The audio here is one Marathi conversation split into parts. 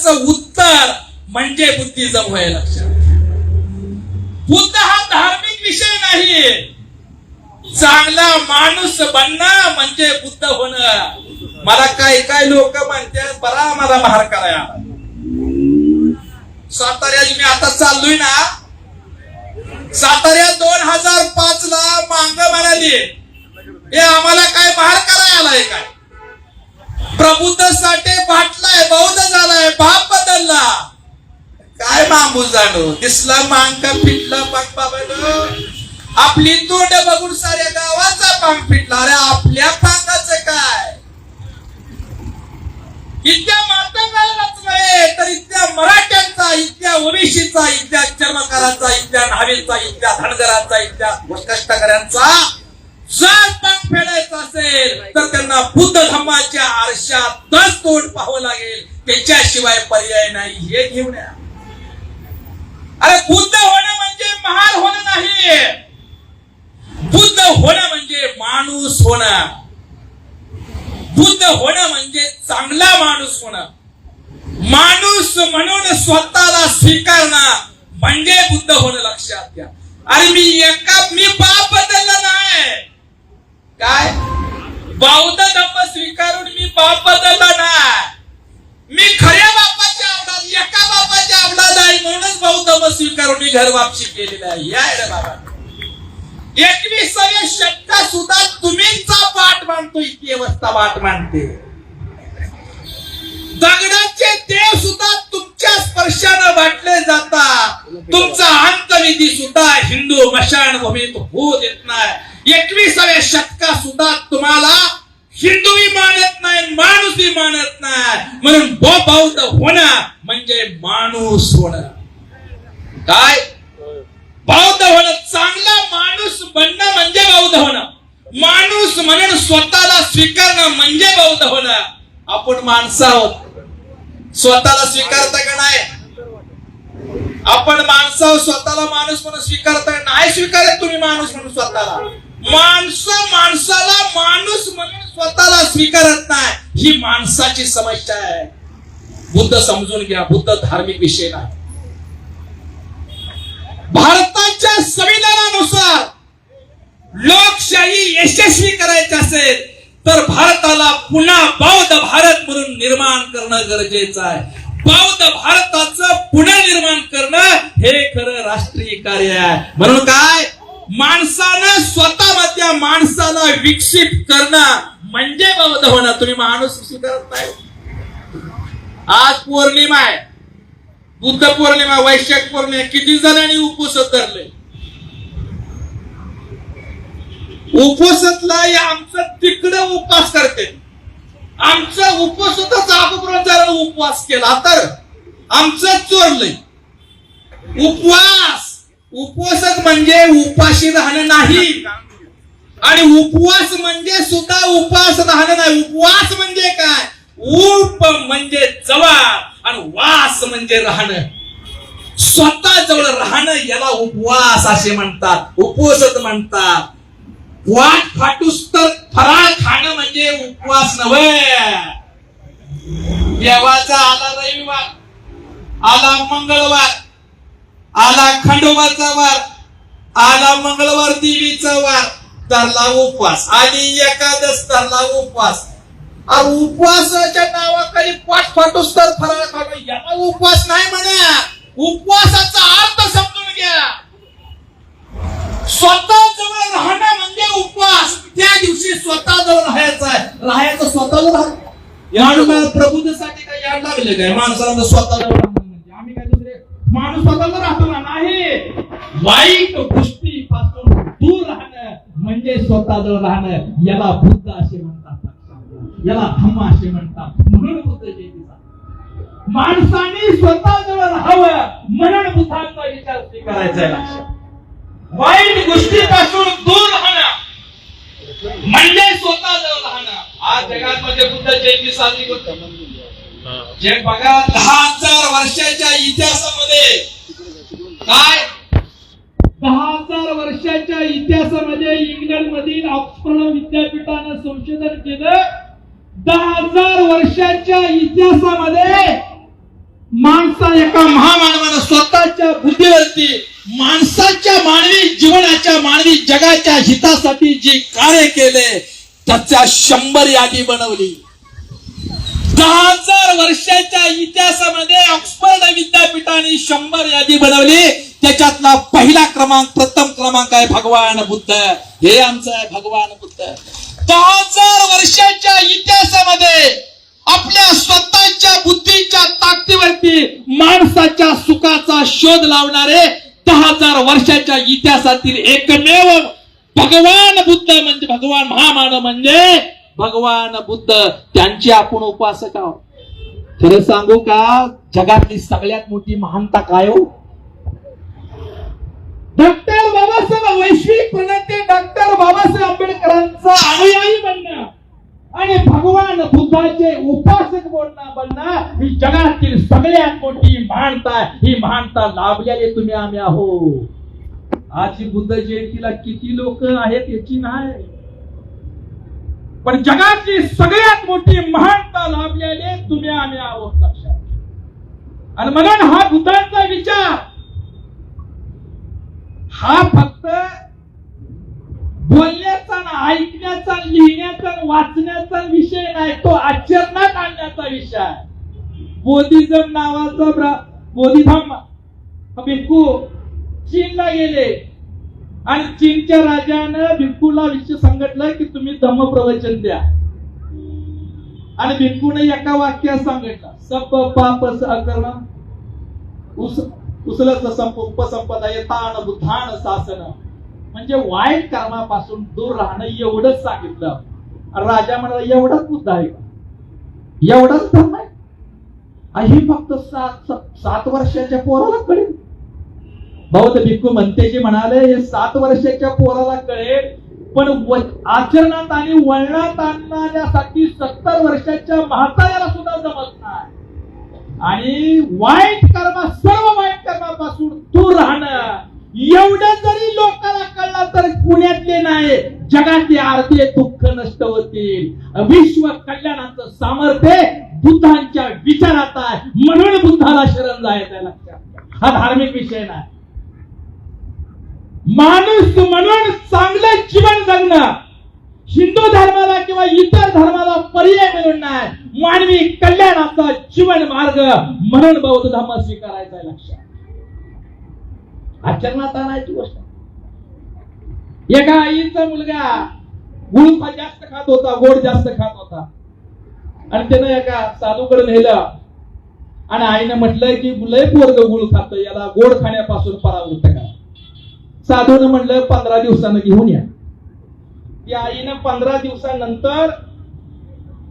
प्रश्नाचं उत्तर म्हणजे बुद्धिझम होय. लक्षात, बुद्ध हा धार्मिक विषय नाही. चांगला माणूस बनणं म्हणजे बुद्ध होणं. मला काय लोक म्हणतात बरा मला बाहेर करायला साताऱ्यात मी आता चाललोय ना. साताऱ्यात 2005 ला मांग म्हणाली हे आम्हाला काय बाहेर करायला आलाय काय. प्रबुद्ध साठी फाटलाय, बौद्ध झालाय, बाप बदलला. काय मागू जाणो दिसला मांग फिटला पाक बाबा. आपली तोंड बघून साऱ्या गावाचा पांग फिटला. अरे आपल्या पांगाचं काय. इथल्या मातंगालाच नव्हे तर इथल्या मराठ्यांचा, इथल्या ओबीसीचा, इथल्या चर्मकारांचा, इथल्या न्हावीचा, इथल्या धनगरांचा, इथल्या कष्टकऱ्यांचा जर पांग फेडायचा असेल तर त्यांना बुद्ध धम्माच्या आरशातच तोंड पाहावं लागेल. त्याच्याशिवाय पर्याय नाही. हे घेऊन या. अरे बुद्ध होणं म्हणजे महान होणं नाही. बुद्ध होणं म्हणजे माणूस होणं. बुद्ध होणं म्हणजे चांगला माणूस होणं. माणूस म्हणून स्वतःला स्वीकारणं म्हणजे बुद्ध होणं. लक्षात घ्या. अरे मी बाप बदलला नाही. काय बौद्ध धम्म स्वीकारून मी बाप बदलला नाही. मी खऱ्या बापाच्या आवडात, एका बापाच्या आवडात आहे म्हणूनच बौद्ध धम्म स्वीकारून मी घर वापसी केलेला आहे. या रे बाबा 21व्या शतकात सुद्धा तुम्हीचा पाठ मानतो. इतकी अवस्था पाठ मानते. दगडाचे देव सुद्धा तुमच्या स्पर्शानं वाटले जातात. तुमचा अंतविधी सुद्धा हिंदू मशानभूमीत होऊ देत नाही. 21व्या शतकात सुद्धा तुम्हाला हिंदूही मानत नाही, माणूसही मानत नाही. म्हणून बौद्ध होणं म्हणजे माणूस होणं. काय बौद्ध होणं, चांगला माणूस बनणं म्हणजे बौद्ध होणं. माणूस म्हणून स्वतःला स्वीकारणं म्हणजे बौद्ध होणं. आपण माणसं आहोत, स्वतःला स्वीकारता का नाही. आपण माणसं स्वतःला माणूस म्हणून स्वीकारता नाही. स्वीकारत तुम्ही माणूस म्हणून स्वतःला. माणसं माणसाला माणूस म्हणून स्वतःला स्वीकारत नाही. ही माणसाची समस्या आहे. बुद्ध समजून घ्या. बुद्ध धार्मिक विषय नाही. भारताच्या संविधानानुसार लोकशाही यशस्वी करायची असेल तर भारताला पुन्हा बौद्ध भारत म्हणून निर्माण करणं गरजेचं आहे. बौद्ध भारताचं पुनर्निर्माण करणं हे खरं राष्ट्रीय कार्य आहे. म्हणून काय माणसानं स्वतःमधल्या माणसाला विकसित करणं म्हणजे बौद्ध होणं. तुम्ही माणूस स्वीकारत नाही. आज पौर्णिमा आहे, बुद्ध पौर्णिमा, वैशाख पौर्णिमा. किती जणांनी उपवास धरले. उपवासातला आमचं तिकडं उपवास करते. आमचं उपवासातच आपण जरा उपवास केला तर आमचं चोरलंय. उपवास म्हणजे उपाशी राहणं नाही. आणि उपवास म्हणजे सुद्धा उपास राहणं नाही. उपवास म्हणजे काय. उप म्हणजे जवळ आणि वास म्हणजे राहणं. स्वतः जवळ राहणं याला उपवास असे म्हणतात, उपवास म्हणतात. वाट फाटूस तर फराळ खाणं म्हणजे उपवास नव्हे. देवाचा आला रविवार, आला मंगळवार, आला खंडोबाचा वार, आला मंगळवार देवीचा वार, धरला उपवास. आली एकादश, धरला उपवास. उपवासाच्या नावाखाली पाठ फाटूस तर फराळ खाणं याला उपवास नाही म्हणा. उपवासाचा अर्थ समजून घ्या. स्वतः जवळ राहणं म्हणजे उपवास. त्या दिवशी स्वतः जवळ राहायचं आहे. राहायचं स्वतः जवळ. याड प्रबुद्धसाठी काय याड लागले काय माणसाला स्वतः जवळ राहणं म्हणजे. आम्ही काय दुसरे माणूस स्वतः राहतो ना नाही. वाईट गोष्टीपासून दूर राहणं म्हणजे स्वतः जवळ राहणं. याला बुद्ध असे म्हणतात, याला धम्म असे म्हणतात. म्हणून बुद्ध जयंती माणसाने स्वतः जवळ राहावं म्हणून बुद्धांचा विचार स्वीकारायचा आहे. वाईट गोष्टीपासून दूर राहणं म्हणजे स्वतः जवळ राहणं. आज जगात मध्ये बुद्ध जयंती साजरी करतो. जे बघा 10,000 वर्षाच्या इतिहासामध्ये काय 10,000 वर्षाच्या इतिहासामध्ये इंग्लंड मधील ऑक्सफर्ड विद्यापीठानं संशोधन केलं. 10,000 वर्षाच्या इतिहासामध्ये एका महामानवानं स्वतःच्या बुद्धीवरती माणसाच्या मानवी जीवनाच्या मानवी जगाच्या हितासाठी जे कार्य केले त्याच्या 100 यादी बनवली. 10,000 वर्षाच्या इतिहासामध्ये ऑक्सफर्ड विद्यापीठाने 100 यादी बनवली. त्याच्यातला पहिला क्रमांक, प्रथम क्रमांक आहे भगवान बुद्ध. हे आमचं आहे भगवान बुद्ध. 10,000 वर्षाच्या इतिहासामध्ये आपल्या स्वतःच्या बुद्धीच्या ताकदीवरती माणसाच्या सुखाचा शोध लावणारे 10,000 वर्षाच्या इतिहासातील एकमेव भगवान बुद्ध म्हणजे भगवान महामानव म्हणजे भगवान बुद्ध. त्यांची आपण उपासक आहोत. खरं सांगू का, जगातली सगळ्यात मोठी महानता काय हो? डॉक्टर बाबासाहेब वैश्विक प्रणेते डॉक्टर बाबासाहेब आंबेडकरांचा अनुयायी बनणं आणि भगवान बुद्धाचे उपासक बनणं ही जगातील सगळ्यात मोठी महानता. ही महानता लाभलेले तुम्ही आम्ही आहोत. आज ही बुद्ध जयंतीला किती लोक आहेत याची नाही, पण जगातली सगळ्यात मोठी महानता लाभलेले तुम्ही आम्ही आहोत लक्षात. आणि म्हणून हा बुद्धांचा विचार हा फक्त बोलण्याचा, ऐकण्याचा, लिहिण्याचा, वाचण्याचा विषय नाही, तो आचरणात आणण्याचा विषय आहे. बोधिझम नावाचा बोधिधम भिक्खू चीनला गेले आणि चीनच्या राजानं भिक्खूला विषय सांगितलं की तुम्ही धम्म प्रवचन द्या. आणि भिक्खूने एका वाक्यात सांगितलं, सप पाप अकर्ण उचलत उपसंपदा यथान बुद्धान शासन. म्हणजे वाईट कामापासून दूर राहणं एवढंच सांगितलं. राजा म्हणाला एवढाच बुद्ध आहे का? एवढाच धर्म आहे? ही फक्त 7 वर्षाच्या पोराला कळेल. बौद्ध भिक्खू म्हणते जे म्हणाले हे 7 वर्षाच्या पोराला कळेल, पण आचरणात आणि वळणात आणण्यासाठी 70 वर्षाच्या म्हाताऱ्याला सुद्धा जमत नाही. आणि सर्व वाईट कर्मापासून दूर राहणं एवढं जरी लोकांना कळलं तर पुण्यातले नाही जगातले अर्धे दुःख नष्ट होतील. विश्व कल्याणाचं सामर्थ्य बुद्धांच्या विचारात आहे. म्हणून बुद्धाला शरण जायचं लक्षात. हा धार्मिक विषय नाही. माणूस म्हणून चांगलं जीवन जगणं हिंदू धर्माला किंवा इतर धर्माला पर्याय मिळून नाही, मानवी कल्याणाचा जीवन मार्ग म्हणून बौद्ध धर्म स्वीकारायचा लक्षात. आचरणात आणायची गोष्ट. एका आईचा मुलगा गुळ जास्त खात होता, गोड जास्त खात होता आणि त्यानं एका साधूकडे नेलं आणि आईनं म्हटलं की लय पोरग गुळ खात, याला गोड खाण्यापासून परावृत्त करा. साधूनं म्हटलं 15 दिवसानं घेऊन या. या आईनं 15 दिवसानंतर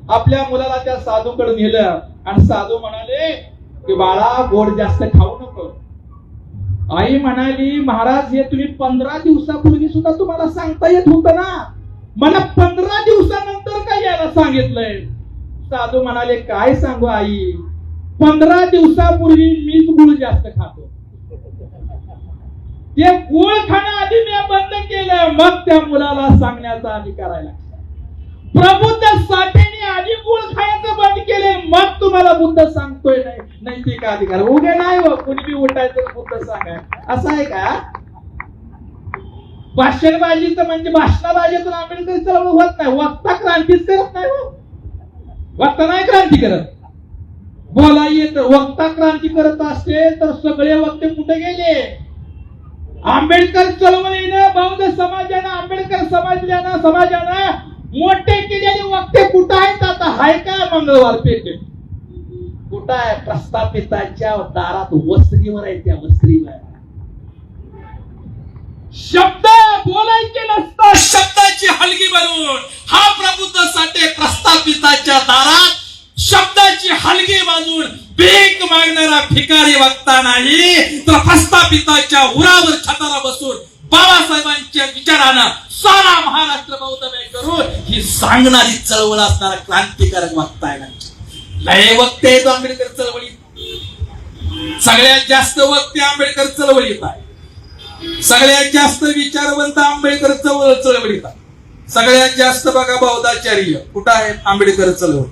आपल्या मुलाला त्या साधूकडे नेलं आणि साधू म्हणाले की बाळा गोड जास्त खाऊ नको. आई म्हणाली महाराज हे तुम्ही 15 दिवसापूर्वी सुद्धा तुम्हाला सांगता येत होतं ना, मला 15 दिवसानंतर काय यायला सांगितलंय. साधू म्हणाले काय सांगू आई, 15 दिवसापूर्वी मीच गुळ जास्त खातो. ते गुळ खाणं आधी मी बंद केलं, मग त्या मुलाला सांगण्याचा अधिकार आहे. प्रबुद्ध साठेने आधी गुळ खायचं बंद केले, मग तुम्हाला बुद्ध सांगतोय नाही नैतिक अधिकार. उद्या नाही हो कुणी बी उठायचं बुद्ध सांगाय असं आहे का? भाषणबाजीचं म्हणजे भाषणाबाजीतून आंबेडकर चळवळ होत नाही. वक्ता क्रांतीच करत नाही हो. वक्ता नाही क्रांती करत, बोला येत. वक्ता क्रांती करत असते तर सगळे वक्ते कुठे गेले? आंबेडकर चळवळीनं बौद्ध समाजानं आंबेडकर समाजानं मोठे केलेले वक्ते कुठं आहेत? आता हाय का मंगळवार पेठेत? कुठं आहे? प्रस्थापितांच्या दारात वस्त्रीवर आहे. त्या वस्त्रीवर शब्द बोलायचे नसतात, शब्दाची हलगी बनवून हा प्रबुद्ध साठे प्रस्थापिताच्या दारात शब्दाची हलगी बाजून भीक मागणारा भिकारी वक्ता नाही, तर प्रस्थापिताच्या उरावर छताला बसून बाबासाहेबांच्या विचारानं सारा महाराष्ट्र बौद्धमय करून ही सांगणारी चळवळ असणारा क्रांतिकारक वक्ता आहे. लय वक्ते आहेत आंबेडकर चळवळीत. सगळ्यात जास्त वक्ते आंबेडकर चळवळीत आहे. सगळ्यात जास्त विचारवंत आंबेडकर चळवळीत आहे. सगळ्यात जास्त बघा बौद्धाचार्य कुठं आहेत? आंबेडकर चळवळ.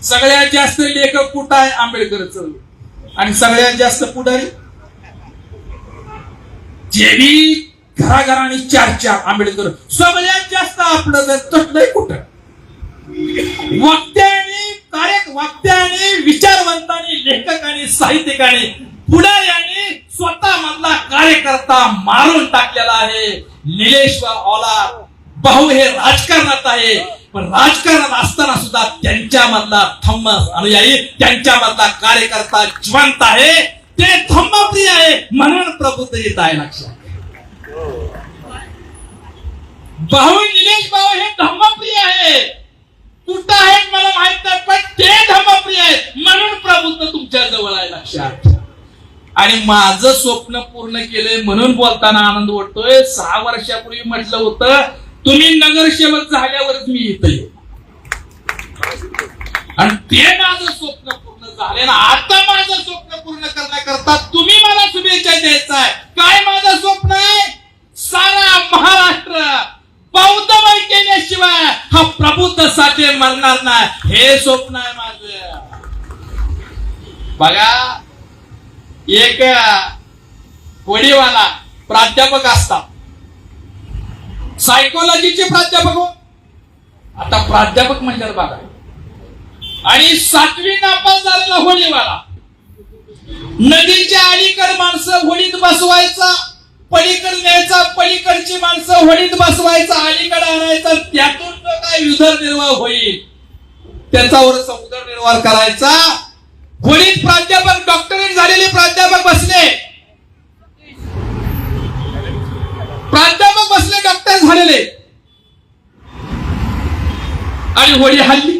सगळ्यात जास्त लेखक कुठं आहे? आंबेडकर चळवळ. आणि सगळ्यात जास्त पुढारी जेवी घराघराने चर्चा आंबेडकर सगळ्यात जास्त आपलं तटलंय कुठं वक्त्याने विचारवंतांनी लेखकांनी साहित्यिकांनी पुढाऱ्यांनी स्वतः मधला कार्यकर्ता मारून टाकलेला आहे. निलेश ओलार भाऊ हे राजकारणात आहे पण राजकारणात असताना सुद्धा त्यांच्या मधला धम्म अनुयायी त्यांच्या मधला कार्यकर्ता जिवंत आहे. ते धम्मप्रिय आहे म्हणून प्रबुद्ध येत आहे. लक्षात भाऊ निलेश भाऊ हे धम्मप्रिय आहे. कुठं आहेत मला माहित नाही पण ते धम्मप्रिय आहेत म्हणून प्रबुद्ध तुमच्या जवळ आहे. लक्षात आणि माझं स्वप्न पूर्ण केलंय म्हणून बोलताना आनंद वाटतोय. 6 वर्षापूर्वी म्हटलं होतं तुम्ही नगरसेवक झाल्यावरच मी येतोय आणि ते माझं स्वप्न पूर्ण झाले ना. आता माझं स्वप्न पूर्ण करण्याकरता तुम्ही मला शुभेच्छा द्यायचा आहे. काय माझं स्वप्न आहे? सारा महाराष्ट्र बौद्धमय केल्याशिवाय हा प्रबुद्ध साठी मरणार नाही हे स्वप्न आहे माझं. बघा एक वडीवाला प्राध्यापक असतात सायकोलॉजीचे प्राध्यापक हो. आता प्राध्यापक म्हणल्यावर बघा आणि 7वी नापास झालेला होडीवाला नदीच्या अलीकड माणसं होडीत बसवायचा पलीकड न्यायचा पलीकडची माणसं होडीत बसवायचा अलीकडे आणायचा त्यातून जो काय उदरनिर्वाह होईल त्याच्यावर उदरनिर्वाह करायचा. होडीत प्राध्यापक डॉक्टरेट झालेले प्राध्यापक बसले डॉक्टर झालेले आणि होडी हल्ली.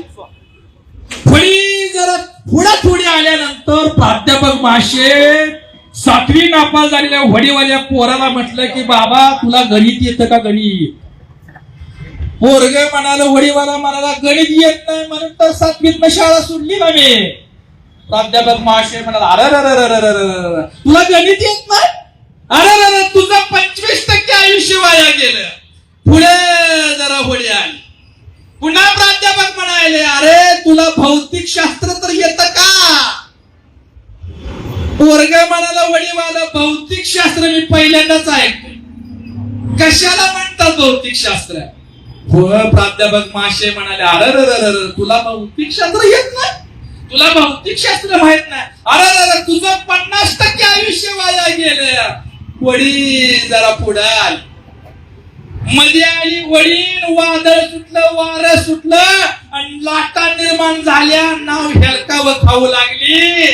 होडी जरा थोडी आल्यानंतर प्राध्यापक माशे 7वी नापास झालेल्या होडीवाल्या पोराला म्हटलं की बाबा तुला गणित येतं का? गणित पोरग म्हणाला होडीवाला म्हणाला गणित येत नाही म्हणून तर 7वीत शाळा सोडली ना मी. प्राध्यापक महाशय म्हणाला अरे तुला गणित येत नाही? अरे तुझं 25% आयुष्य वाया गेलं. पुढे जरा होडी आली पुन्हा प्राध्यापक म्हणाले अरे तुला भौतिक शास्त्र तर येतं का? पोरग म्हणाला वडीवाला भौतिक शास्त्र मी पहिल्यांदाच ऐकतोय. कशाला म्हणतात भौतिक शास्त्र? प्राध्यापक महाशय म्हणाले अरे तुला भौतिक शास्त्र येत नाही? तुला भौतिक शास्त्र माहित नाही? अरे तुझं 50% आयुष्य वाया गेलं. वडी जरा पुढे आली मध्ये आली वडील वादळ सुटलं वारं सुटलं आणि लाटा निर्माण झाल्या नाव हेलकाव खाऊ लागली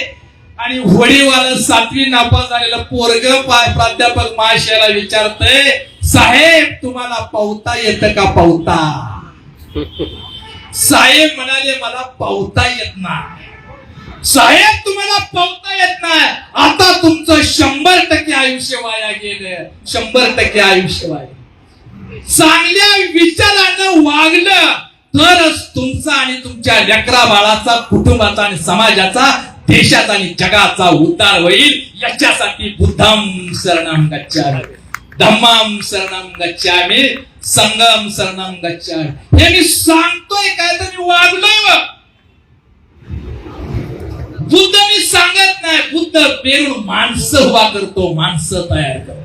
आणि होडीवाला 7वी नापास झालेलं पोरग प्राध्यापक महाशयाला विचारतय साहेब तुम्हाला पावता येतं का? पावता. साहेब म्हणाले मला पावता येत नाही. साहेब तुम्हाला पावता येत नाही आता तुमचं 100% आयुष्य वाया गेलं. 100% आयुष्य वाया. चांगल्या विचारानं वागलं तरच तुमचा आणि तुमच्या लेकरा बाळाचा कुटुंबाचा आणि समाजाचा देशाचा आणि जगाचा उद्धार होईल. याच्यासाठी बुद्धम शरणम गच्छामि धम्मम शरणम गच्छामि संघम शरणम गच्छामि हे मी सांगतोय काय तर मी वागलोय. बुद्ध मी सांगत नाही. बुद्ध पेरून माणसं उभा करतो माणसं तयार करतो.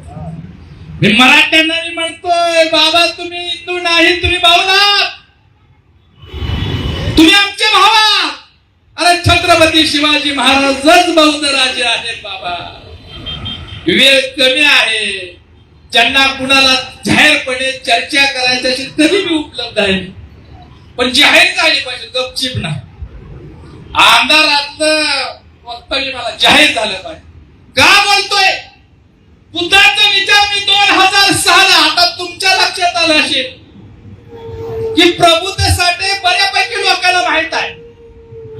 मी मराठ्यांना म्हणतोय बाबा तुम्ही हिंदू नाही तुम्ही भावना तुम्ही आमचे भावा. अरे छत्रपती शिवाजी महाराजच बौद्ध राजे आहेत बाबा. वेळ कमी आहे ज्यांना कुणाला जाहीरपणे चर्चा करायची असेल तरी मी उपलब्ध आहे पण जाहीर झाली पाहिजे गपचीप नाही. आमदारातलं वक्तव्य मला जाहीर झालं पाहिजे. का बोलतोय? बुद्धाचा विचार मी 2006ला आता तुमच्या लक्षात आलं असेल की प्रबुद्धसाठी बऱ्यापैकी लोकांना माहित आहे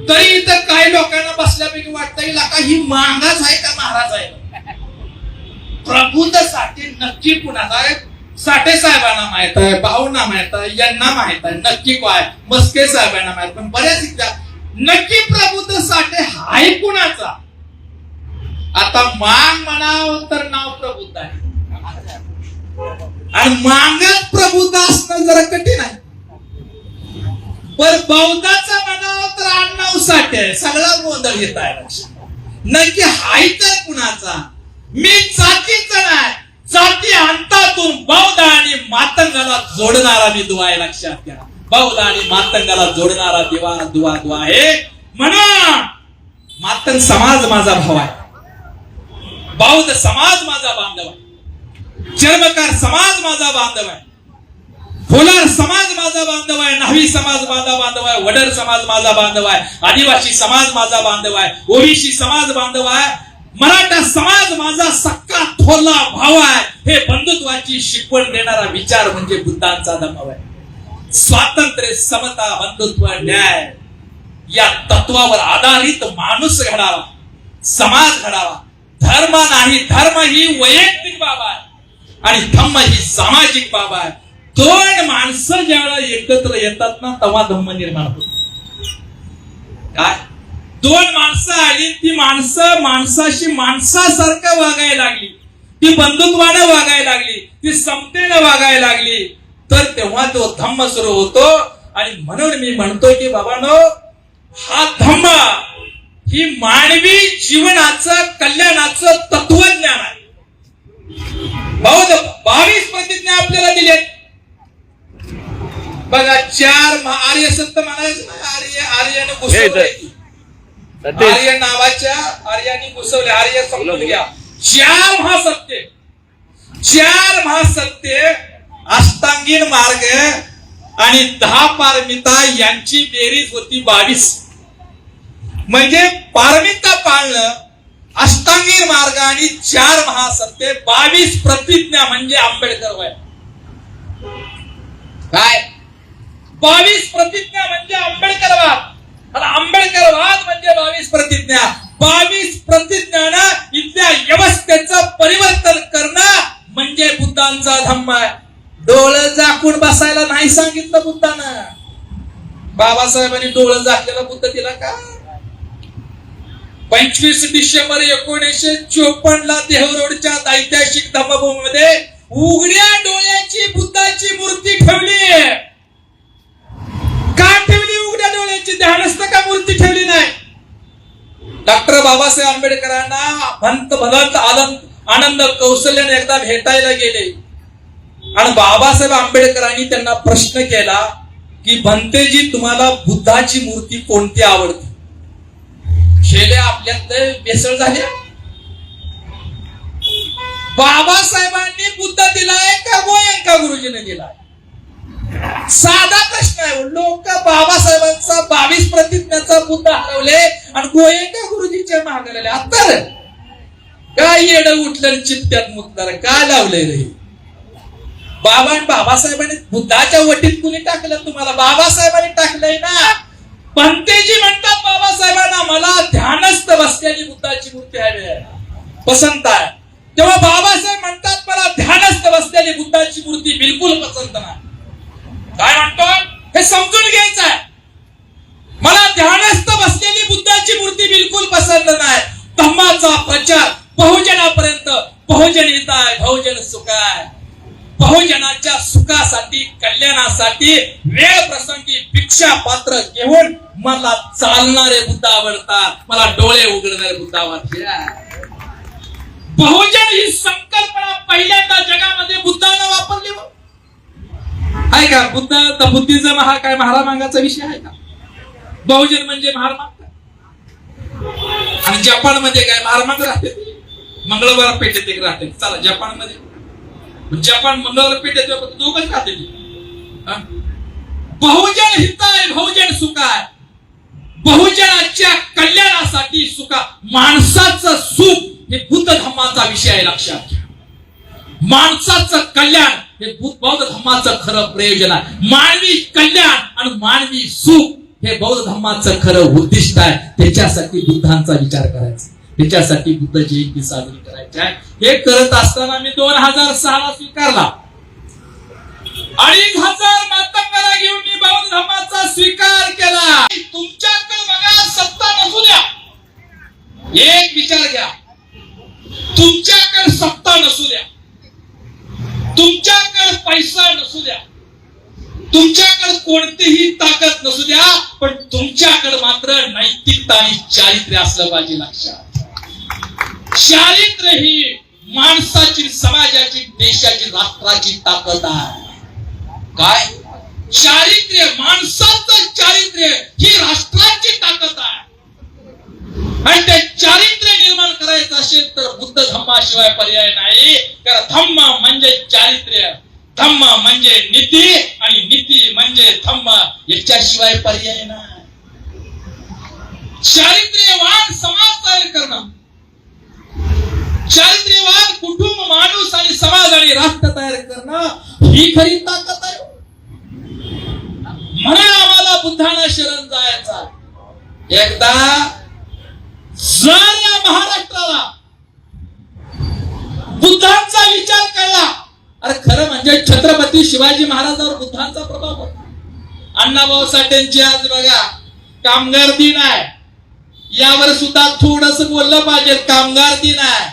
तरी इथं काही लोकांना बसल्यापैकी वाटतं की लाका ही महाराज आहे का महाराज आहे? प्रबुद्धसाठी नक्की कुणाचा आहे? साठे साहेबांना माहित आहे भाऊंना माहित आहे यांना माहित आहे नक्की काय मस्के साहेबांना माहित पण बऱ्याच नक्की प्रबुद्ध साठे हाय कुणाचा? आता मांग म्हणावं तर नाव प्रबुद्ध आहे आणि मांगात प्रबुद्ध असणं जरा कठीण आहे. पण बौद्धाचं म्हणावं तर आडनाव साठे आहे. सगळा गोंधळ घेत आहे. नक्की हायचा कुणाचा? मी जातीचा नाही, जाती अंतातून बौद्ध आणि मातंगाला जोडणारा मी दुवा आहे, लक्षात घ्या. बौद्ध आणि मातंगाला जोडणारा दुवा आहे. म्हणून मातंग समाज माझा भाव आहे, बौद्ध समाज माझा बांधव आहे, चर्मकार समाज माझा बांधव आहे, फुलार समाज माझा बांधव आहे, न्हावी समाज माझा बांधव आहे, वडर समाज माझा बांधव आहे, आदिवासी समाज माझा बांधव आहे, ओबीसी समाज बांधव आहे, मराठा समाज माझा सक्का थोरला भाव आहे. हे बंधुत्वाची शिकवण देणारा विचार म्हणजे बुद्धांचा धम्म आहे. स्वातंत्र्य, समता, बंधुत्व, न्याय या तत्वावर आधारित माणूस घडावा, समाज घडावा. धर्म नाही, धर्म ही वैयक्तिक बाब आहे आणि धम्म ही सामाजिक बाब आहे. दोन माणसं ज्यावेळेला एकत्र येतात ना तेव्हा धम्म निर्माण होतो. काय? दोन माणसं आली, ती माणसं माणसाशी माणसासारखं वागायला लागली, ती बंधुत्वाने वागायला लागली, ती समतेने वागायला लागली, तर तेव्हा तो धम्म सुरू होतो. आणि म्हणून मी म्हणतो की बाबांनो, हा धम्म ही मानवी जीवनाचं कल्याणाचं तत्वज्ञान आहे. बौद्ध 22 प्रतिज्ञा आपल्याला दिलेत बघा. 4 आर्य संत म्हणायचं ना, आर्याने घुसवले, आर्य नावाच्या आर्याने घुसवले. आर्य समजून घ्या. 4 महासत्य, 4 महासत्य, अष्टांगीण मार्ग आणि 10 पारमिता यांची बेरीज होती 22. म्हणजे पारमिता पाळणं, अष्टांगीण मार्ग आणि 4 महासत्य, 22 प्रतिज्ञा म्हणजे आंबेडकर वय. काय? 22 प्रतिज्ञा म्हणजे आंबेडकरवाद, आणि आंबेडकरवाद म्हणजे 22 प्रतिज्ञा. 22 प्रतिज्ञानं इथल्या व्यवस्थेचं परिवर्तन करणं म्हणजे बुद्धांचा धम्म आहे. डोळं झाकून बसायला नाही सांगितलं बुद्धानं. बाबासाहेबांनी डोळं झाकलेला बुद्ध दिला का? 25 डिसेंबर 1954 ला देहरोडच्या ऐतिहासिक धम्मभूमीमध्ये उघड्या डोळ्याची बुद्धाची मूर्ती ठेवली. का ठेवली उघड्या डोळ्याची? ध्यानस्थ का मूर्ती ठेवली नाही? डॉक्टर बाबासाहेब आंबेडकरांना भंत आनंद कौशल्याने एकदा भेटायला गेले आणि बाबासाहेब आंबेडकरांनी त्यांना प्रश्न केला की भंतेजी, तुम्हाला बुद्धाची मूर्ती कोणती आवडते? शेले आपल्यात बेसळ झाले. बाबासाहेबांनी बुद्ध दिलाय का गोयंका गुरुजीने दिलाय? साधा प्रश्न आहे. लोक बाबासाहेबांचा 22 प्रतिज्ञाचा बुद्ध हरवले आणि गोयंका गुरुजीच्या मागे लागले. आता काय येडं उठलं, चित्त्यात मुतणार काय लावलंय रे? बाबासाहेबांनी बुद्धाच्या वटीत कुणी टाकलं तुम्हाला? बाबासाहेबांनी टाकलंय ना. पंतेजी म्हणतात बाबासाहेबांना, मला ध्यानस्थ बसलेली बुद्धाची मूर्ती हवी पसंत आहे. तेव्हा बाबासाहेब म्हणतात, मला ध्यानस्थ बसलेली बुद्धाची मूर्ती बिलकुल पसंत नाही. काय म्हणतो हे समजून घ्यायचं आहे. मला ध्यानस्थ बसलेली बुद्धाची मूर्ती बिलकुल पसंत नाही. धम्माचा प्रचार बहुजनापर्यंत, बहुजन हिताय बहुजन सुखाय, बहुजनाच्या सुखासाठी, कल्याणासाठी वेळ प्रसंगी भिक्षा पात्र घेऊन मला चालणारे बुद्ध आवडतात, मला डोळे उघडणारे बुद्ध आवडतात. बहुजन ही संकल्पना पहिल्यांदा जगामध्ये बुद्धानं वापरली आहे का? बुद्धिझम हा काय महारामांगाचा विषय आहे का? बहुजन म्हणजे महारामांग. आणि जपानमध्ये काय महारामांग राहते? मंगळवार पेठेत एक राहते. चला जपानमध्ये, जपान मंगळवार पेठेत दोघंच राहते. बहुजन हिताय बहुजन सुखाय, बहुजनाच्या कल्याणासाठी सुखा, माणसाचं सुख हे बुद्ध धम्माचा विषय आहे. लक्षात घ्या, माणसाचं कल्याण हे बौद्ध धम्माचं खरं प्रयोजन आहे. मानवी कल्याण आणि मानवी सुख हे बौद्ध धम्माचं खरं उद्दिष्ट आहे. त्याच्यासाठी बुद्धांचा विचार करायचा, त्याच्यासाठी बुद्ध जयंती साजरी करायची आहे. हे करत असताना मी 2006 ला स्वीकारला. 2,500 मातंगाला घेऊन मी बौद्ध धर्माचा स्वीकार केला. तुमच्याकडे बघा सत्ता नसू द्या, एक विचार घ्या, तुमच्याकडे सत्ता नसू द्या, तुमच्याकडे पैसा नसू द्या, तुमच्याकडे कोणतीही ताकद नसू द्या, पण तुमच्याकडे मात्र नैतिकता आणि चारित्र्य असलं पाहिजे. लक्षात, चारित्र्य ही माणसाची, समाजाची, देशाची, राष्ट्राची ताकद आहे. काय चारित्र्य? माणसाचं चारित्र्य ही राष्ट्राची ताकद आहे. आणि ते चारित्र्य निर्माण करायचं असेल तर बुद्ध धम्माशिवाय पर्याय नाही. कारण धम्म म्हणजे चारित्र्य, धम्म म्हणजे नीती, आणि नीती म्हणजे धम्म, याच्याशिवाय पर्याय नाही. चारित्र्यवान समाज तयार करणं, चारित्र्यवान कुटुंब, माणूस आणि समाज आणि राष्ट्र तयार करणं ही खरी ताकद आहे. म्हणून आम्हाला बुद्धांना शरण जायचा. एकदा जर या महाराष्ट्राला बुद्धांचा विचार कळला, अरे खरं म्हणजे छत्रपती शिवाजी महाराजांवर बुद्धांचा प्रभाव होता. अण्णाभाऊ साठेंची आज बघा कामगार दिन आहे, यावर सुद्धा थोडस बोललं पाहिजे. कामगार दिन आहे,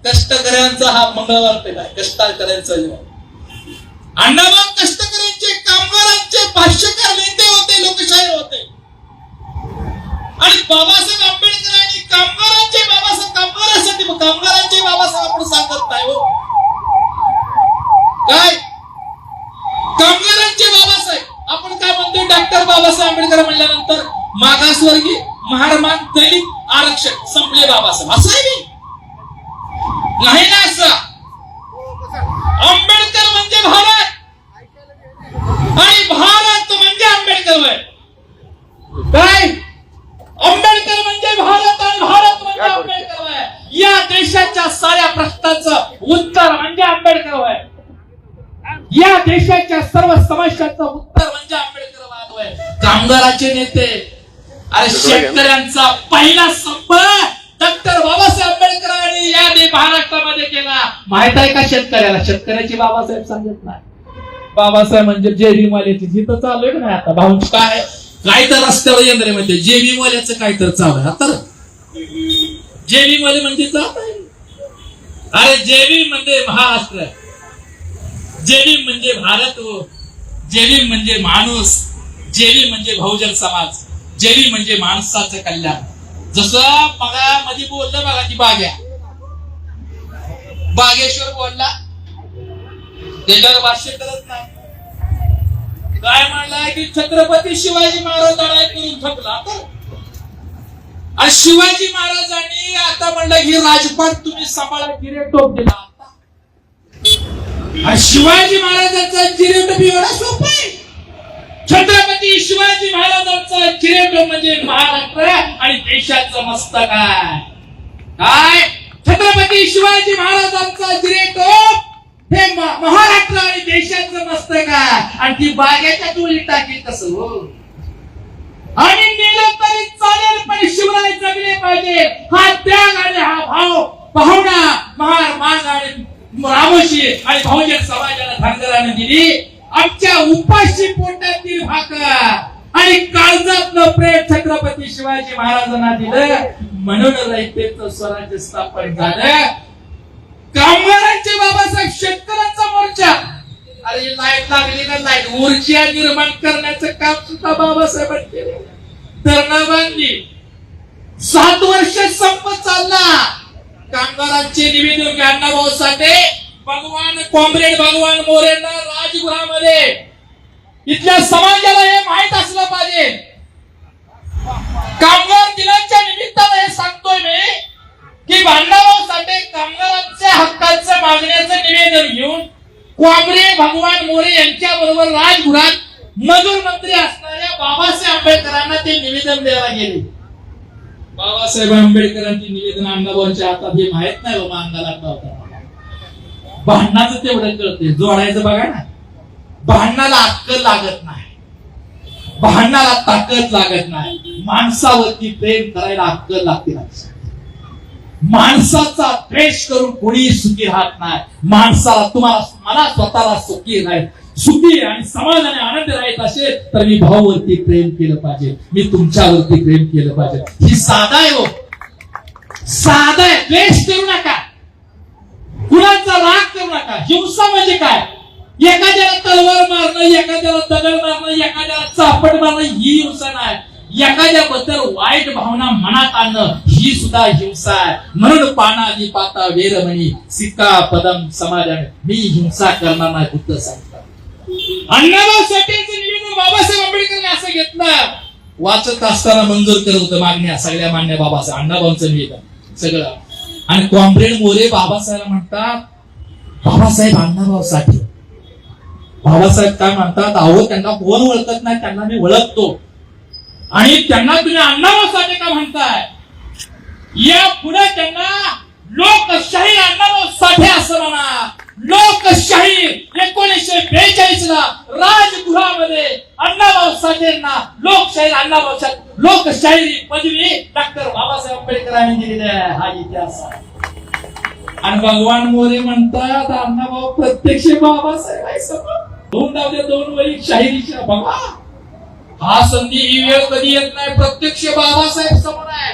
कष्टकऱ्यांचा हा मंगळवार पेला, कष्टकऱ्यांचा दिवस. अण्णाभाऊ कष्टकऱ्यांचे, कामगारांचे भाष्यकार नेते होते, लोकशाही होते. आणि बाबासाहेब आंबेडकरांनी कामगारांचे बाबासाहेब, कामगारांसाठी कामगारांचे बाबासाहेब आपण सांगत नाही हो. काय कामगारांचे बाबासाहेब आपण काय म्हणतो? डॉक्टर बाबासाहेब आंबेडकर म्हणल्यानंतर मागासवर्गीय, महारमान, दलित, आरक्षक संपले बाबासाहेब, असं आहे नाही ना. असं आंबेडकर म्हणजे भारत, आणि भारत म्हणजे आंबेडकर होय. काय आंबेडकर म्हणजे भारत, आणि भारत म्हणजे आंबेडकर होय. या देशाच्या साऱ्या प्रश्नांचं उत्तर म्हणजे आंबेडकर होय. या देशाच्या सर्व समस्यांचं उत्तर म्हणजे आंबेडकरवाद होय. कामगाराचे नेते, अरे शेतकऱ्यांचा पहिला संपर्क डॉक्टर बाबासाहेब आंबेडकरांनी या महाराष्ट्रामध्ये केला. माहित आहे का शेतकऱ्याला? शेतकऱ्याची बाबासाहेब सांगत नाही. बाबासाहेब म्हणजे जेबी वाल्याची, जिथं चालू आहे ना आता भाऊ काय तर रस्त्यावर यंत्रेमध्ये जेबी वाल्याचं काय तर चालू आहे आता. जेबी वाले म्हणजे जात आहे. अरे जेबी म्हणजे महाराष्ट्र, जेबी म्हणजे भारत, जेबी म्हणजे माणूस, जेबी म्हणजे बहुजन समाज, जेबी म्हणजे माणसाचं कल्याण. जसं बघा मध्ये बोललं बघा ती बाग्या, बागेश्वर बोलला, त्याच्यावर भाष्य करत नाही. काय म्हणलाय की छत्रपती शिवाजी महाराज लढाई करून थकला, आणि शिवाजी महाराजांनी आता म्हणलं की राजपाट तुम्ही सांभाळा, जिरे टोप दिला. आणि शिवाजी महाराजांचा जिरे टोप एवढा सोपा आहे. छत्रपती शिवाजी महाराजांचा जिरे टोप म्हणजे महाराष्ट्र आणि देशाचं मस्तक आहे. काय छत्रपती शिवाजी महाराजांचा जिरे टोप हे महाराष्ट्र आणि देशाचं मस्तक आहे. आणि ती बागेच्या टोळी टाकी कसं हो. आणि नेलं तरी चालेल, पण शिवराय जगले पाहिजे. हा त्याग आणि हा भाव पाहुणा महार मान आणि रामोशी आणि बहुजन समाजाला धनगराने दिली. आमच्या उपाशी पोटातील भाकर आणि काळजातलं प्रेम छत्रपती शिवाजी महाराजांना दिलं. म्हणून रयतेचं स्वराज्य स्थापन झालं. कामगारांचे बाबासाहेब, शेतकऱ्यांचा मोर्चा, अरे लाईट लागली ना, लाईट ऊर्जा निर्माण करण्याचं काम सुद्धा बाबासाहेबांनी केलं. धरणं बांधली, 7 वर्ष संप चालला. कामगारांचे निवेदन अण्णाभाऊ साठे भगवान कॉम्रेड भगवान मोरेंना राजगृहामध्ये, इथल्या समाजाला हे माहित असलं पाहिजे. कामगार दिनाच्या निमित्तानं हे सांगतोय मी की अण्णाभाऊ साठे कामगारांच्या हक्काचं मागण्याचं निवेदन घेऊन कॉम्रेड भगवान मोरे यांच्या बरोबर राजगृहात मजूर मंत्री असणाऱ्या बाबासाहेब आंबेडकरांना ते निवेदन द्यायला गेले. बाबासाहेब आंबेडकरांची निवेदन अण्णाभाऊंच्या हातात हे माहित नाही बाबा, अंगाला होता. भांडणाचं तेवढं कळते, जोडायचं बघा ना. भांडणाला अक्कल लागत नाही, भांडणाला ताकद लागत नाही. माणसावरती प्रेम करायला अक्कल लागते. माणसाचा द्वेष करून कोणीही सुखी राहत नाही. माणसाला, तुम्हाला, मला स्वतःला सुखी राहील, सुखी आणि समाधानी आनंद राहत असेल तर मी भावावरती प्रेम केलं पाहिजे, मी तुमच्यावरती प्रेम केलं पाहिजे. ही साधा आहे हो, साधा आहे. द्वेष करू नका, कुणाचा राग करू नका. हिंसा म्हणजे काय? एखाद्याला तलवार मारणं, एखाद्याला दगड मारणं, एखाद्याला चापट मारणं ही हिंसा नाही. एखाद्याबद्दल वाईट भावना मनात आणणं ही सुद्धा हिंसा आहे. म्हणून पानादी पाता वेरमणी सिक्का पदम समाजाने मी हिंसा करणार नाही बुद्ध सांगतात. अण्णाभाऊ साठेंचं निवेदन बाबासाहेब आंबेडकरांनी असं घेतलं. वाचत असताना मंजूर करत होतं मागण्या सगळ्या मान्य बाबासाहेब अण्णाभाऊंचं निवेदन सगळं. आणि कॉम्रेड मोरे बाबासाहेब म्हणतात बाबासाहेब अण्णाभाऊ साठे. बाबासाहेब काय म्हणतात अहो त्यांना कोण ओळखत नाही त्यांना मी ओळखतो आणि त्यांना तुम्ही अण्णाभाऊ साठे का म्हणताय. या पुढे त्यांना लोकशाही अण्णाभाऊ साठे असं म्हणा. लोकशाही 1942 ला राजगृहामध्ये अण्णाभाऊ साठेंना लोकशाही अण्णाभाऊ साठे लोकशाही पदवी डॉक्टर बाबासाहेब आंबेडकरांनी दिलेली आहे. हा इतिहास आहे. आणि भगवान मोरे म्हणतात अण्णाभाऊ प्रत्यक्ष बाबासाहेब आहे समोर. दोन वरी शाहिरीच्या बघा. हा संधी ही वेळ कधी येत नाही. प्रत्यक्ष बाबासाहेब समोर आहे.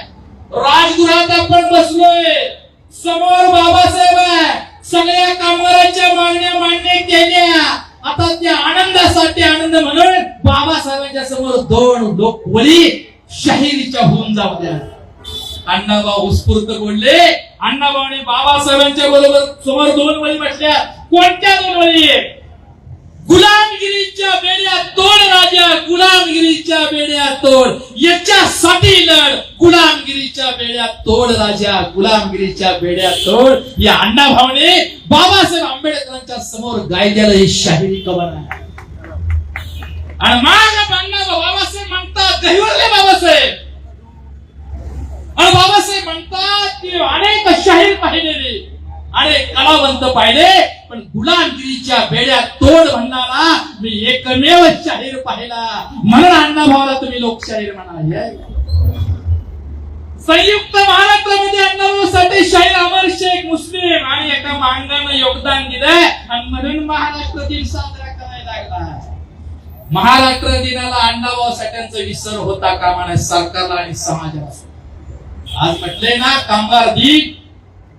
राजगृहात आपण बसलोय समोर बाबासाहेब आहे. सगळ्या कामगारांच्या मागण्या मान्य केल्या. आता त्या आनंदासाठी आनंद म्हणून बाबासाहेबांच्या समोर दोन वळी शाहिरीच्या होऊन जाऊ द्या. अण्णाभाऊ उत्स्फूर्त बोलले. अण्णाभाऊने बाबासाहेबांच्या बरोबर समोर दोन वळी म्हटल्या. कोणत्या दोन वळी. गुलामगिरीच्या बेड्या तोड राजा गुलामगिरीच्या बेड्या तोड याच्यासाठी लढ. गुलामगिरीच्या बेड्या तोड राजा गुलामगिरीच्या बेड्या तोड. या अण्णाभाऊने बाबासाहेब आंबेडकरांच्या समोर गायलेलं हे शाहिरी कवन आहे. आणि मग अण्णाभाऊ बाबासाहेब म्हणतात गहिवरले बाबासाहेब. आणि बाबासाहेब म्हणतात की अनेक शाहीर पाहिलेले अनेक कलावंत पाहिले पण गुलामगिरीच्या बेड्या तोड म्हणणारा मी एकमेव शाहीर पाहिला. म्हणून अण्णाभाऊला तुम्ही लोकशाहीर म्हणा. संयुक्त महाराष्ट्रामध्ये अण्णाभाऊ साठे शाहीर अमर शेख मुस्लिम आणि एका मांगानं योगदान दिलंय आणि म्हणून महाराष्ट्र दिन साजरा करायला लागला. महाराष्ट्र दिनाला अण्णाभाऊ साठ्यांचा विसर होता कामा नये सरकारला आणि समाजाला. आज म्हटले ना कामगार दिन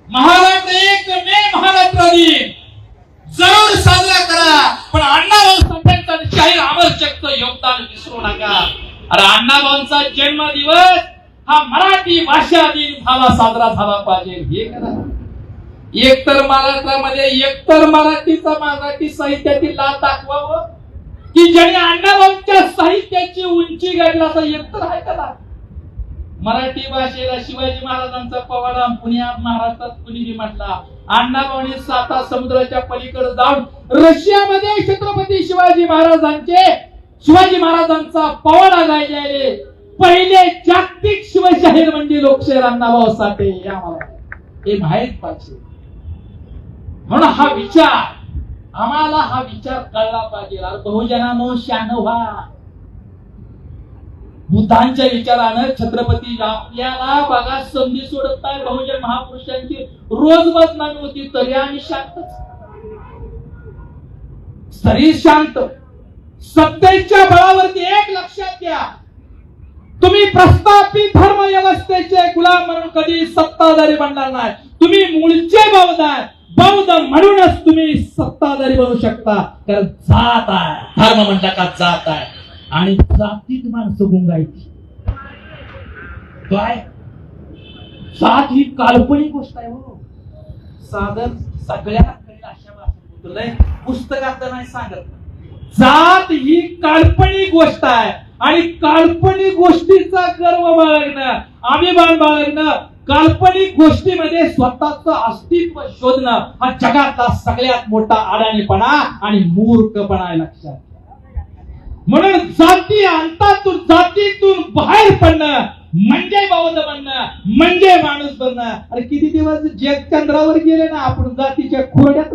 महाराष्ट्र 1 मे महाराष्ट्र दिन जरूर साजरा करा पण अण्णाभाऊ साठ्यांचा शाहीर अमर शेखचं योगदान विसरू नका. अरे अण्णाभाऊंचा जन्मदिवस हा मराठी भाषा दिन झाला साजरा झाला पाहिजे. हे करा. एकतर महाराष्ट्रामध्ये एकतर मराठी साहित्यातील लाभ दाखवावं की ज्याने अण्णाभाऊंच्या साहित्याची उंची गाठला असा एकतर आहे का. मराठी भाषेला शिवाजी महाराजांचा पवाडा पुण्यात महाराष्ट्रात कुणी म्हटला. अण्णाभाऊंनी 7 समुद्राच्या पलीकडे जाऊन रशियामध्ये छत्रपती शिवाजी महाराजांचा पवाडा गायले पहिले जागतिक शिवशाहीर म्हणजे लोकशाहीर अण्णाभाऊ साठे. हे माहित पाहिजे. म्हणून आम्हाला हा विचार कळला पाहिजे. बहुजनांनो शान व्हा. बुद्धांच्या विचारानं छत्रपती आपल्याला बघा संधी सोडत नाही. बहुजन महापुरुषांची रोज बदनामी होती तरी आम्ही शांत सत्तेच्या बळावरती. एक लक्षात घ्या तुम्ही प्रस्थापित धर्म व्यवस्थेचे गुलाम म्हणून कधी सत्ताधारी बनणार नाही. तुम्ही मूळचे बौद्ध म्हणूनच तुम्ही सत्ताधारी बनू शकता. कारण जात आहे. धर्म म्हणता का जात आहे आणि जातीत माणसं गुंगायची. काय जात ही काल्पनिक गोष्ट आहे. हो साधन सगळ्या अशा भाषेत पुस्तकात नाही सांगत. जात ही काल्पनिक गोष्ट आहे आणि काल्पनिक गोष्टीचा गर्व बाळगणं अभिमान बाळगणं काल्पनिक गोष्टीमध्ये स्वतःचं अस्तित्व शोधणं हा जगातला सगळ्यात मोठा अडाणीपणा आणि मूर्खपणा आहे. लक्षात. म्हणून जातीतून बाहेर पडणं म्हणजे बौद्ध बनणं म्हणजे माणूस बनणं. अरे किती दिवस जग चंद्रावर गेले ना आपण जातीच्या खोड्यात.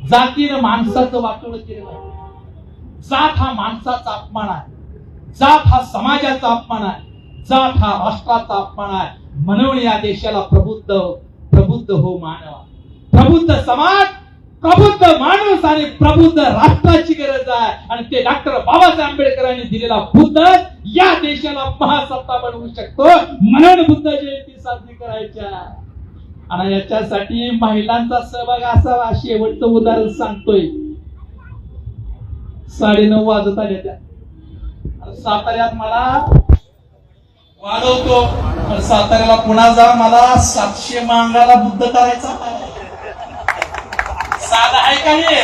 जातीनं माणसाचं वाटोळं केलं. जात हा माणसाचा अपमान आहे. जात हा समाजाचा अपमान आहे. जात हा राष्ट्राचा अपमान आहे. म्हणून या देशाला प्रबुद्ध हो मानवा. प्रबुद्ध समाज प्रबुद्ध माणूस आणि प्रबुद्ध राष्ट्राची गरज आहे. आणि ते डॉक्टर बाबासाहेब आंबेडकरांनी दिलेला बुद्ध या देशाला महासत्ता बनवू शकतो. म्हणून बुद्ध जयंती साजरी करायची. आणि याच्यासाठी महिलांचा सहभाग असावा. शेवटचं उदाहरण सांगतोय. 9:30 वाजत आले त्या साताऱ्यात मला वाढवतो साताऱ्याला पुन्हा जा, मला 700 मांगाला बुद्ध करायचा आहे. साधा आहे का हे?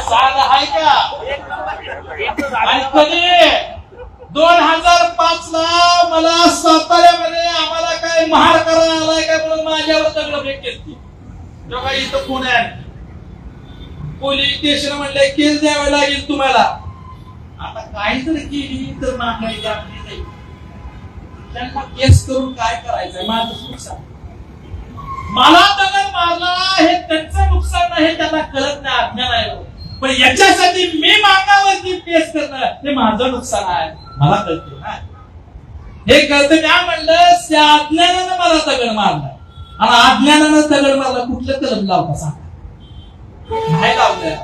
साधा आहे का? आणि कधी 2005 ला मला साताऱ्यामध्ये आम्हाला काय महार करायला आलाय काय म्हणून माझ्यावर दगड फेक केली. तेव्हा इथं पुण्यात पोलीस स्टेशन म्हणले केस द्यावे लागेल तुम्हाला. आता काही जर केली तर मागायची आपली नाही. त्यांना केस करून काय करायचंय? माझं नुकसान. मला दगड मारला हे त्यांचं नुकसान नाही, त्यांना कळत नाही, अज्ञान आहे. पण याच्यासाठी मी मागावरती केस करणं हे माझं नुकसान आहे. मला कळते ना, हे कळतं. मी म्हणलं त्या अज्ञानानं मला दगड मारला आणि अज्ञानानं दगड मारला. कुठलं कलम लावता सांगा? नाही लावलं.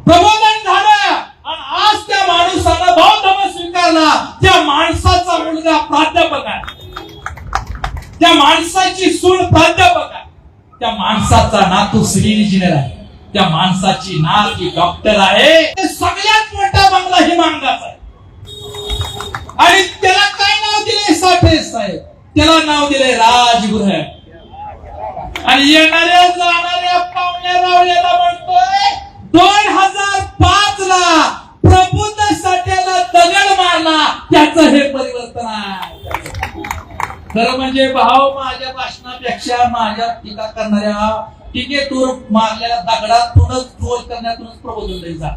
प्रबोधन झालं आणि आज त्या माणसानं बौद्ध धर्म स्वीकारला. त्या माणसाचा मुलगा प्राध्यापक आहे, त्या माणसाची सून प्राध्यापक आहे, त्या माणसाचा नातू सिव्हिल इंजिनियर आहे, त्या माणसाची नात ही डॉक्टर आहे. सगळ्यात मोठा बंगला हे मांगाचा आहे. आणि त्याला काय नाव दिले? साठे साहेब. त्याला नाव दिले राजगृह. आणि येणाऱ्या जाणाऱ्या पाहुण्या रावल्याला म्हणतोय 2005 ला प्रबुद्ध साठ्याला दगड मारला, त्याचं हे परिवर्तन आहे. खरं म्हणजे भाऊ, माझ्या भाषणापेक्षा माझ्या टीका करणाऱ्या टीकेतून मारलेल्या दगडातूनच ट्रोल करण्यातूनच प्रबोधन द्यायचा.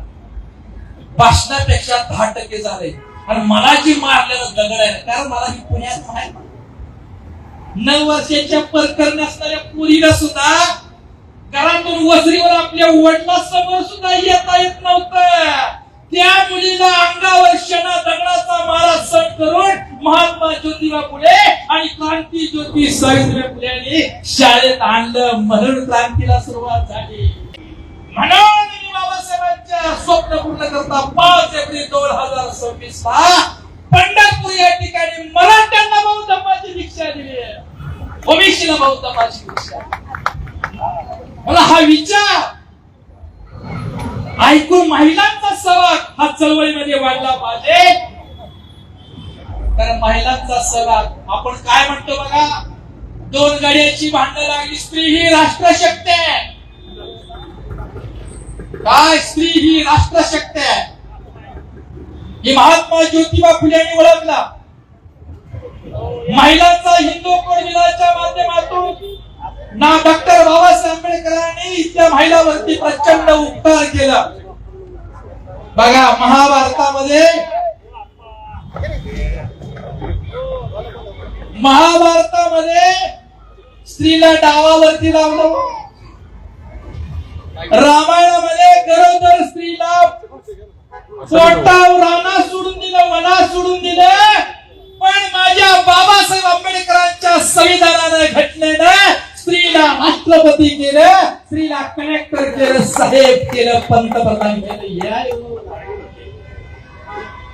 भाषणापेक्षा 10% झाले. आणि मला जी मारलेलं दगड आहे, कारण मला ही पुण्यात माहिती 9 वर्षाच्या परकरणी असणाऱ्या पुरीला सुद्धा घरातून वसरीवर आपल्या वडिलांसमोर सुद्धा येता येत नव्हतं. त्या मुलीला अंगावर शेणा दगडाचा मारा सण करून महात्मा ज्योतिबा फुले आणि क्रांती ज्योती सावित्रीबाई फुले यांनी शाळेत आणलं. म्हणून क्रांतीला सुरुवात झाली. म्हणून बाबासाहेबांच्या स्वप्न पूर्ण करता 5 एप्रिल 2026 ला पंढरपूर या ठिकाणी मराठ्यांना बौद्ध धर्माची दीक्षा दिली, ओबीसीला बौद्ध धर्माची दीक्षा. मला हा विचार ऐकून महिलांचा सहभाग हा चळवळीमध्ये वाढला पाहिजे. कारण महिलांचा सहभाग, आपण काय म्हणतो बघा, 2 गाड्याची भांडणं लागली. स्त्री ही राष्ट्रशक्ती आहे. काय? स्त्री ही राष्ट्रशक्ती आहे. ही महात्मा ज्योतिबा फुले यांनी ओळखला. महिलांचा हिंदू कोड विधानाच्या माध्यमातून ना डॉक्टर बाबासाहेब आंबेडकरांनी त्या महिलांवरती प्रचंड उपकार केला. बघा, महाभारतामध्ये स्त्रीला डावावरती लावलं. रामायणामध्ये गरोदर स्त्रीला पोटावर राणा सोडून दिलं, वना सोडून दिलं. पण माझ्या बाबासाहेब आंबेडकरांच्या संविधानाने, घटनेनं स्त्रीला राष्ट्रपती केलं, स्त्रीला कलेक्टर केलं, साहेब केलं, पंतप्रधान केलं.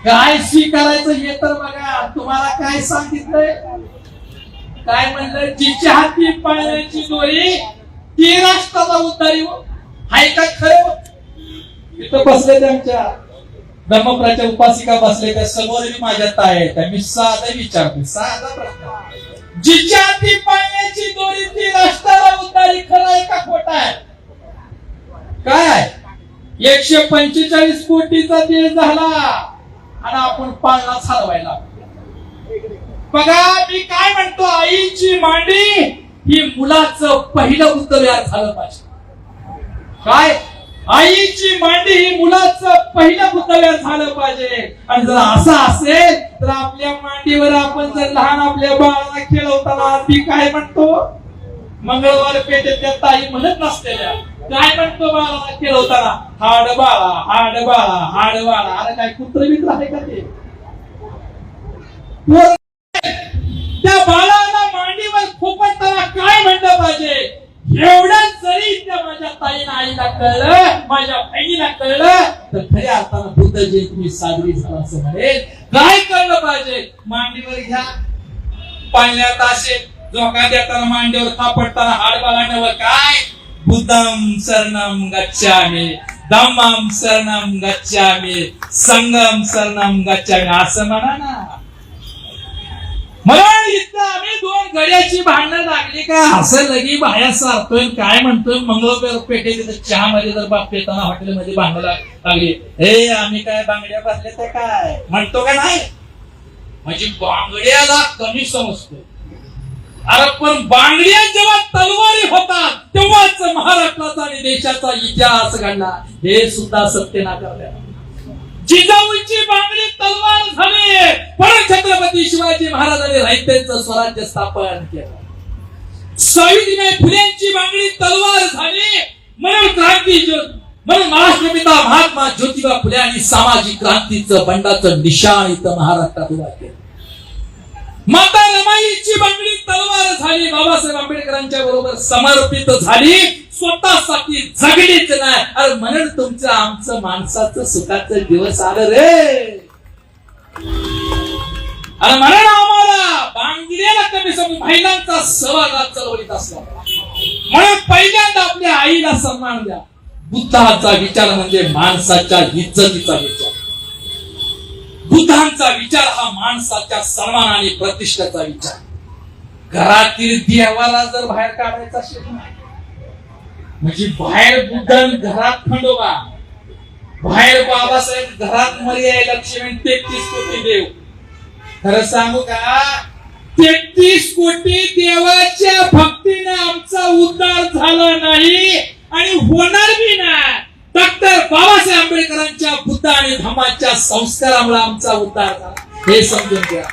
काय स्वीकारायचं हे तर बघा. तुम्हाला काय सांगितलंय? काय म्हणलं? जिच्या हाती पाळण्याची दोरी ती राष्ट्राचा उद्धारी हो. हाय काय खरं? इथं बसले त्यांच्या धर्मपुराच्या उपासिका बसले, त्या समोर माझ्या ताई आहेत. मी साधा विचारतो, साधा प्रश्न. जिच्या हाती पाळण्याची दोरी ती राष्ट्राला उद्धारी, खरं आहे का खोटा आहे? काय? 145 कोटीचा देश झाला आणि आपण पाळणा चालवायला. बघा, मी काय म्हणतो, आईची मांडी ही मुलाचं पहिलं उद्धार झालं पाहिजे. काय? आईची मांडी ही मुलाचं पहिलं पुतळ्या झालं पाहिजे. आणि जर असं असेल तर आपल्या मांडीवर आपण जर लहान आपल्या बाळाला खेळवताना ती काय म्हणतो? मंगळवार पेठेत त्या ताई म्हणत नसलेल्या काय म्हणतो बाळाला खेळवताना? हाड बाळा, हाड बाळा, हाड बाळा. अरे काय कुत्र मित्र आहे का ते? त्या बाळाला मांडीवर खोपटताना काय म्हणलं पाहिजे? एवढं जरी त्या माझ्या ताईला, आईला कळलं, माझ्या बहिणीला कळलं तर खऱ्या अर्थानं बुद्ध जयंती साजरी झाला असं म्हणेल. काय कळलं पाहिजे? मांडीवर घ्या, पाळण्यात असेल, झोका देताना मांडीवर थापटताना हाडबाळांवर काय? बुद्धम शरणम गच्छामि, धम्मम शरणम गच्छामि, संघम शरणम गच्छामि असं म्हणा ना. म्हणून इथं आम्ही दोन गड्याची भांडणं लागली का असं लगी बाहेर सारतोय काय म्हणतोय मंगळवार पेठेत चहा मध्ये जर बाप पेताना हॉटेलमध्ये भांडणं लागली हे आम्ही काय बांगड्या बसले तर काय म्हणतो का नाही म्हणजे बांगड्याला कमी समजतो अरे पण बांगड्या जेव्हा तलवारी होतात तेव्हाच महाराष्ट्राचा आणि देशाचा इतिहास घडला हे सुद्धा सत्य नाकारले जिजाऊची बांगडी तलवार झाली पण छत्रपती शिवाजी महाराजांनी रयतेचं स्वराज्य स्थापन केलं सावित्रीबाई फुलेंची बांगडी तलवार झाली म्हणून क्रांती म्हणून महाराष्ट्रपिता महात्मा ज्योतिबा फुले आणि सामाजिक क्रांतीचं बंडाचं निशाण इथं महाराष्ट्रात उभा केलं माता रमाईची बांगडी तलवार झाली बाबासाहेब आंबेडकरांच्या बरोबर समर्पित झाली स्वतःसाठी जगलीच नाही अरे म्हणून तुमचं आमचं माणसाचं सुखाचं दिवस आलं रे अरे म्हणून आम्हाला बांगड्याला कमी समजून महिलांचा सहभाग चळवळीत असला म्हणून पहिल्यांदा आपल्या आईला सन्मान द्या बुद्धाचा विचार म्हणजे माणसाच्या इज्जतीचा विचार बुद्धांचा विचार हा माणसाच्या सन्मान आणि प्रतिष्ठेचा विचार घरातील देवाला जर बाहेर काढायचा असेल म्हणजे बाहेर बुद्ध घरात खंडोबा बाहेर बाबासाहेब घरात मर्याय लक्ष्मी 33 कोटी देव खरं सांगू का 33 कोटी देवाच्या भक्तीने आमचा उद्धार झाला नाही आणि होणार बी नाही डॉक्टर बाबासाहेब आंबेडकरांच्या बुद्ध आणि धम्माच्या संस्कारामुळे आमचा उद्धार झाला हे समजून घ्या